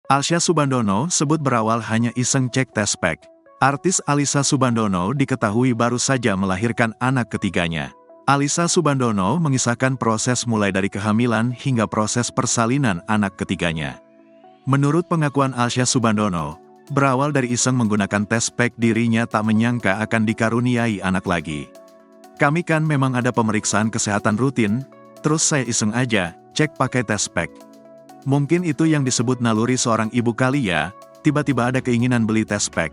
Alsya Subandono sebut berawal hanya iseng cek tes pack. Artis Alyssa Subandono diketahui baru saja melahirkan anak ketiganya. Alyssa Subandono mengisahkan proses mulai dari kehamilan hingga proses persalinan anak ketiganya. Menurut pengakuan Alsya Subandono, berawal dari iseng menggunakan tes pack dirinya tak menyangka akan dikaruniai anak lagi. Kami kan memang ada pemeriksaan kesehatan rutin, terus saya iseng aja, cek pakai tes pack. Mungkin itu yang disebut naluri seorang ibu kali ya, tiba-tiba ada keinginan beli tes pack.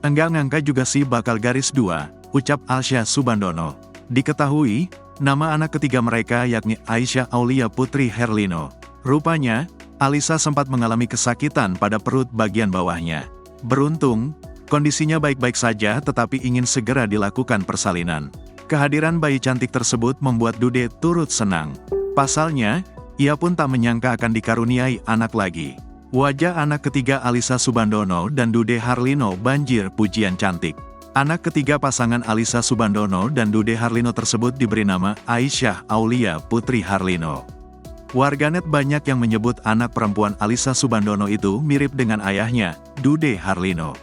Enggak ngangka juga sih bakal garis 2, ucap Alsya Subandono. Diketahui, nama anak ketiga mereka yakni Aisyah Aulia Putri Herlino. Rupanya, Alyssa sempat mengalami kesakitan pada perut bagian bawahnya. Beruntung, kondisinya baik-baik saja tetapi ingin segera dilakukan persalinan. Kehadiran bayi cantik tersebut membuat Dude turut senang. Pasalnya, ia pun tak menyangka akan dikaruniai anak lagi. Wajah anak ketiga Alyssa Subandono dan Dude Harlino banjir pujian cantik. Anak ketiga pasangan Alyssa Subandono dan Dude Harlino tersebut diberi nama Aisyah Aulia Putri Harlino. Warganet banyak yang menyebut anak perempuan Alyssa Subandono itu mirip dengan ayahnya, Dude Harlino.